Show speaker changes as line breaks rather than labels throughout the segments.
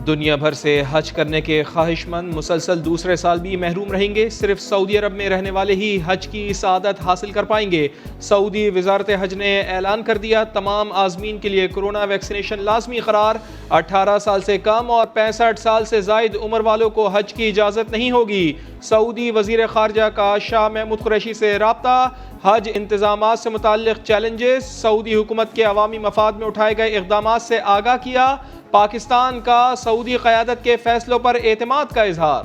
دنیا بھر سے حج کرنے کے خواہش مند مسلسل دوسرے سال بھی محروم رہیں گے. صرف سعودی عرب میں رہنے والے ہی حج کی سعادت حاصل کر پائیں گے. سعودی وزارت حج نے اعلان کر دیا تمام عازمین کے لیے کورونا ویکسینیشن لازمی قرار. 18 سال سے کم اور 65 سال سے زائد عمر والوں کو حج کی اجازت نہیں ہوگی. سعودی وزیر خارجہ کا شاہ محمود قریشی سے رابطہ. حج انتظامات سے متعلق چیلنجز. سعودی حکومت کے عوامی مفاد میں اٹھائے گئے اقدامات سے آگاہ کیا. پاکستان کا سعودی قیادت کے فیصلوں پر اعتماد کا اظہار.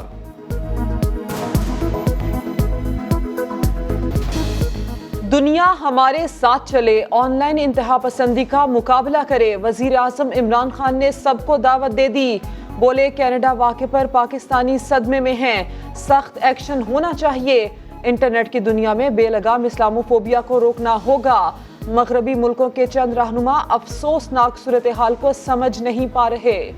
دنیا ہمارے ساتھ چلے، آن لائن انتہا پسندی کا مقابلہ کرے. وزیر اعظم عمران خان نے سب کو دعوت دے دی. بولے کینیڈا واقعے پر پاکستانی صدمے میں ہیں، سخت ایکشن ہونا چاہیے. انٹرنیٹ کی دنیا میں بے لگام اسلاموفوبیا کو روکنا ہوگا. مغربی ملکوں کے چند رہنما افسوسناک صورتحال کو سمجھ نہیں پا رہے.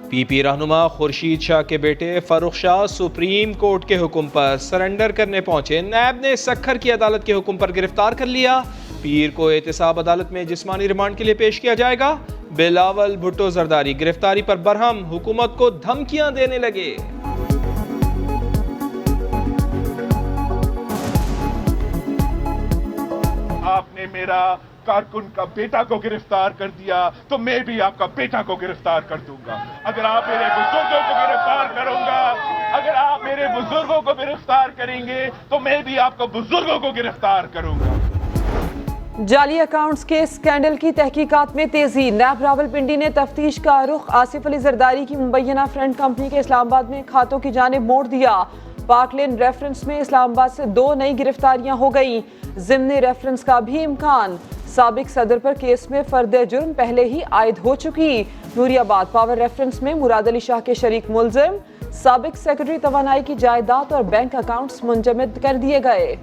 پی پی رہنما خورشید شاہ کے بیٹے فاروق شاہ سپریم کورٹ کے حکم پر سرنڈر کرنے پہنچے. نیب نے سکھر کی عدالت کے حکم پر گرفتار کر لیا. پیر کو احتساب عدالت میں جسمانی ریمانڈ کے لیے پیش کیا جائے گا. بلاول بھٹو زرداری گرفتاری پر برہم، حکومت کو دھمکیاں دینے لگے.
آپ نے میرا کارکن کا بیٹا کو گرفتار کر دیا تو میں بھی آپ کا بیٹا کو گرفتار کر دوں گا. اگر آپ میرے بزرگوں کو گرفتار کروں گا، اگر آپ میرے بزرگوں کو گرفتار کریں گے تو میں بھی آپ کو بزرگوں کو گرفتار کروں گا.
جعلی اکاؤنٹس کے اسکینڈل کی تحقیقات میں تیزی. نیب راولپنڈی نے تفتیش کا رخ آصف علی زرداری کی مبینہ فرنٹ کمپنی کے اسلام آباد میں کھاتوں کی جانب موڑ دیا. پاک لین ریفرنس میں اسلام آباد سے 2 نئی گرفتاریاں ہو گئیں. ضمنی ریفرنس کا بھی امکان. سابق صدر پر کیس میں فرد جرم پہلے ہی عائد ہو چکی. نوری آباد پاور ریفرنس میں مراد علی شاہ کے شریک ملزم. سابق سیکرٹری توانائی کی جائیداد اور بینک اکاؤنٹس منجمد کر دیے گئے.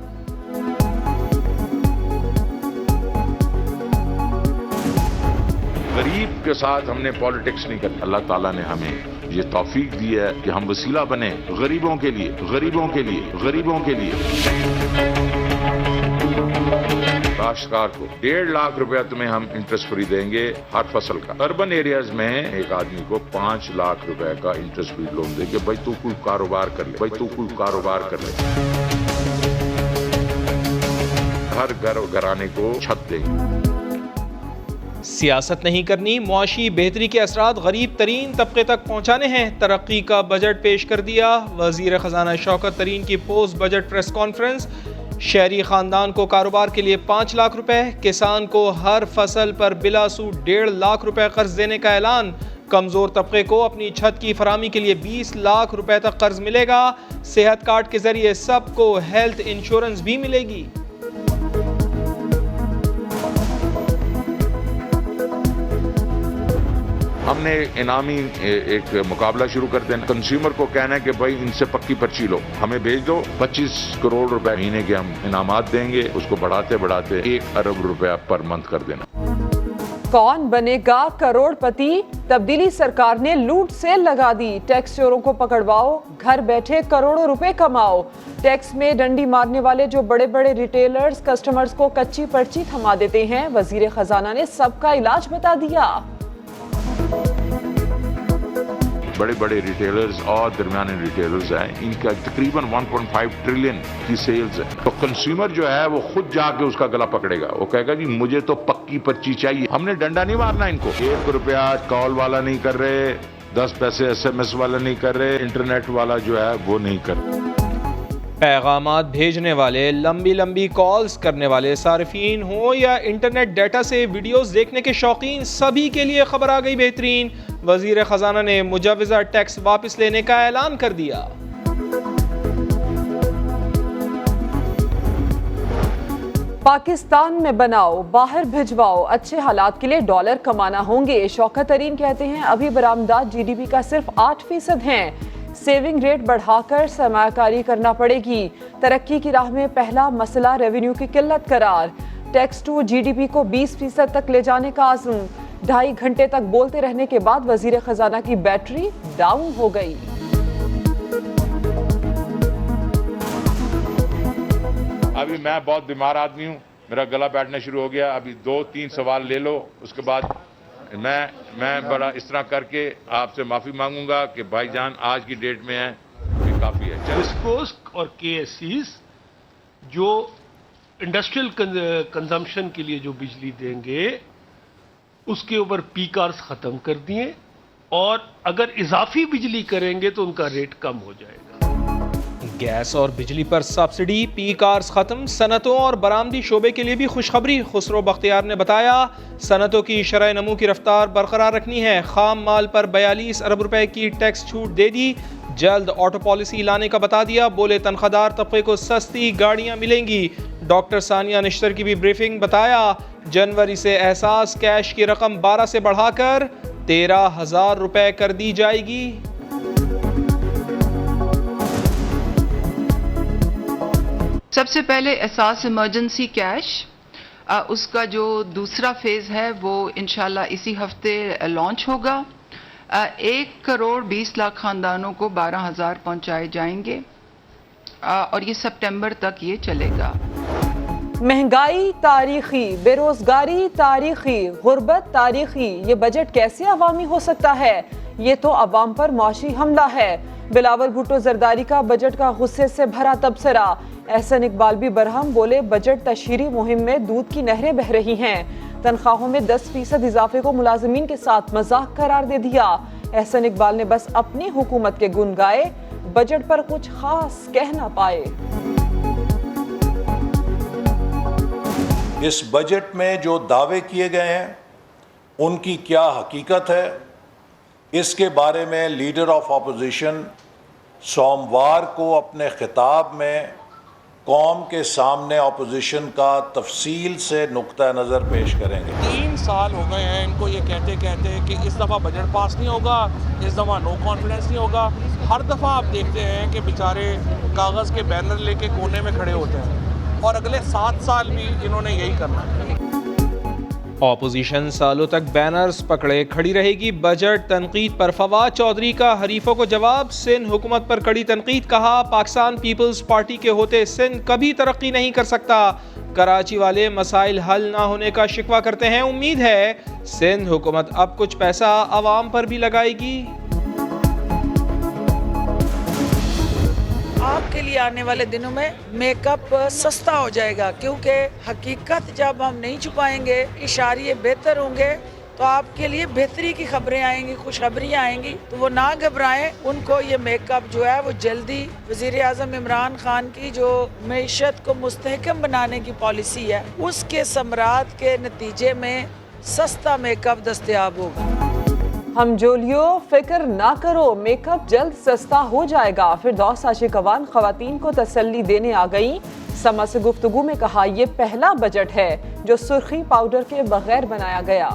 غریب کے ساتھ ہم نے پالیٹکس نہیں کرنا. اللہ تعالیٰ نے ہمیں یہ توفیق دی ہے کہ ہم وسیلہ بنے غریبوں کے لیے، غریبوں کے لیے، غریبوں کے لیے. کاشتکار کو 1.5 لاکھ روپیہ تمہیں ہم انٹرسٹ فری دیں گے ہر فصل کا. اربن ایریاز میں ایک آدمی کو 5 لاکھ روپے کا انٹرسٹ فری لون دیں گے. بھائی تو کوئی کاروبار کر لے، بھائی تو کوئی کاروبار کر لے. ہر گھرانے کو چھت دیں گے.
سیاست نہیں کرنی، معاشی بہتری کے اثرات غریب ترین طبقے تک پہنچانے ہیں. ترقی کا بجٹ پیش کر دیا. وزیر خزانہ شوکت ترین کی پوسٹ بجٹ پریس کانفرنس. شہری خاندان کو کاروبار کے لیے 5 لاکھ روپے. کسان کو ہر فصل پر بلا سود 1.5 لاکھ روپے قرض دینے کا اعلان. کمزور طبقے کو اپنی چھت کی فراہمی کے لیے 20 لاکھ روپے تک قرض ملے گا. صحت کارڈ کے ذریعے سب کو ہیلتھ انشورنس بھی ملے گی.
ہم نے انعامی ایک مقابلہ شروع کر دینا. کنزیومر کو کہنا ہے کہ بھائی ان سے پکی پرچی لو، ہمیں بھیج دو. 25 کروڑ روپے مہینے کے ہم انعامات دیں گے. اس کو بڑھاتے بڑھاتے 1 ارب روپیہ پر منتھ کر دینا.
کون بنے گا کروڑ پتی؟ تبدیلی سرکار نے لوٹ سے لگا دی. ٹیکس چوروں کو پکڑواؤ، گھر بیٹھے کروڑوں روپے کماؤ. ٹیکس میں ڈنڈی مارنے والے جو بڑے بڑے ریٹیلرز کسٹمرز کو کچی پرچی تھما دیتے ہیں، وزیر خزانہ نے سب کا علاج بتا دیا.
بڑے بڑے ریٹیلرز اور درمیانے ریٹیلرز ہیں، ان کا تقریباً 1.5 ٹریلین کی سیلز ہے. تو کنزیومر جو ہے وہ خود جا کے اس کا گلا پکڑے گا. وہ کہے گا جی مجھے تو پکی پرچی چاہیے. ہم نے ڈنڈا نہیں مارنا ان کو. 1 روپیہ کال والا نہیں کر رہے، 10 پیسے SMS والا نہیں کر رہے، انٹرنیٹ والا جو ہے وہ نہیں کر رہے.
پیغامات بھیجنے والے، لمبی لمبی کالز کرنے والے صارفین ہوں یا انٹرنیٹ ڈیٹا سے ویڈیوز دیکھنے کے شوقین، سبھی کے لیے خبر آ گئی بہترین. وزیر خزانہ نے مجوزہ ٹیکس واپس لینے کا اعلان کر دیا.
پاکستان میں بناؤ، باہر بھجواؤ، اچھے حالات کے لیے ڈالر کمانا ہوں گے. شوکت ترین کہتے ہیں ابھی برآمدات GDP کا صرف 8% ہیں. سیونگ ریٹ بڑھا کر سرمایہ کاری کرنا پڑے گی. ترقی کی راہ میں پہلا مسئلہ ریونیو کی قلت قرار. ٹیکس ٹو GDP کو 20% تک لے جانے کا عزم. 2.5 گھنٹے تک بولتے رہنے کے بعد وزیر خزانہ کی بیٹری ڈاؤن ہو گئی.
ابھی میں بہت بیمار آدمی ہوں، میرا گلا بیٹھنا شروع ہو گیا. ابھی 2-3 سوال لے لو، اس کے بعد میں بڑا اس طرح کر کے آپ سے معافی مانگوں گا کہ بھائی جان آج کی ڈیٹ میں ہے یہ کافی ہے.
ڈسکوز اور کے ایس سیز جو انڈسٹریل کنزمپشن کے لیے جو بجلی دیں گے اس کے اوپر پی کارز ختم کر دیے اور اگر اضافی بجلی کریں گے تو ان کا ریٹ کم ہو جائے گا.
گیس اور بجلی پر سبسڈی، پی کارز ختم، صنعتوں اور برآمدی شعبے کے لیے بھی خوشخبری. خسرو بختیار نے بتایا صنعتوں کی شرح نمو کی رفتار برقرار رکھنی ہے. خام مال پر 42 ارب روپے کی ٹیکس چھوٹ دے دی. جلد آٹو پالیسی لانے کا بتا دیا. بولے تنخواہدار طبقے کو سستی گاڑیاں ملیں گی. ڈاکٹر ثانیہ نشتر کی بھی بریفنگ. بتایا جنوری سے احساس کیش کی رقم 12 سے بڑھا کر 13,000 روپے کر دی جائے گی.
سب سے پہلے احساس ایمرجنسی کیش، اس کا جو دوسرا فیز ہے وہ انشاءاللہ اسی ہفتے لانچ ہوگا. 1,20,00,000 خاندانوں کو 12,000 پہنچائے جائیں گے اور یہ سپٹمبر تک یہ چلے گا.
مہنگائی تاریخی، بے روزگاری تاریخی، غربت تاریخی، یہ بجٹ کیسے عوامی ہو سکتا ہے؟ یہ تو عوام پر معاشی حملہ ہے. بلاول بھٹو زرداری کا بجٹ کا غصے سے بھرا تبصرہ. احسن اقبال بھی برہم، بولے بجٹ تشہیری مہم میں دودھ کی نہریں بہہ رہی ہیں. تنخواہوں میں 10% اضافے کو ملازمین کے ساتھ مذاق قرار دے دیا. احسن اقبال نے بس اپنی حکومت کے گن گائے، بجٹ پر کچھ خاص کہہ نہ پائے.
اس بجٹ میں جو دعوے کیے گئے ہیں ان کی کیا حقیقت ہے، اس کے بارے میں لیڈر آف اپوزیشن سوموار کو اپنے خطاب میں قوم کے سامنے اپوزیشن کا تفصیل سے نقطہ نظر پیش کریں گے.
3 سال ہو گئے ہیں ان کو یہ کہتے کہ اس دفعہ بجٹ پاس نہیں ہوگا، اس دفعہ نو کانفیڈنس نہیں ہوگا. ہر دفعہ آپ دیکھتے ہیں کہ بیچارے کاغذ کے بینر لے کے کونے میں کھڑے ہوتے ہیں اور اگلے 7 سال بھی انہوں نے یہی کرنا ہے.
اپوزیشن سالوں تک بینرز پکڑے کھڑی رہے گی. بجٹ تنقید پر فواد چودھری کا حریفوں کو جواب. سندھ حکومت پر کڑی تنقید. کہا پاکستان پیپلز پارٹی کے ہوتے سندھ کبھی ترقی نہیں کر سکتا. کراچی والے مسائل حل نہ ہونے کا شکوہ کرتے ہیں. امید ہے سندھ حکومت اب کچھ پیسہ عوام پر بھی لگائے گی.
آپ کے لیے آنے والے دنوں میں میک اپ سستا ہو جائے گا، کیونکہ حقیقت جب ہم نہیں چھپائیں گے، اشاریے بہتر ہوں گے تو آپ کے لیے بہتری کی خبریں آئیں گی، خوشخبریاں آئیں گی. تو وہ نہ گھبرائیں. ان کو یہ میک اپ جو ہے وہ جلدی وزیر اعظم عمران خان کی جو معیشت کو مستحکم بنانے کی پالیسی ہے اس کے ثمرات کے نتیجے میں سستا میک اپ دستیاب ہوگا.
ہم جولیو فکر نہ کرو، میک اپ جلد سستا ہو جائے گا. فردوس عاشقوان خواتین کو تسلی دینے آ گئیں. سما سے گفتگو میں کہا یہ پہلا بجٹ ہے جو سرخی پاؤڈر کے بغیر بنایا گیا.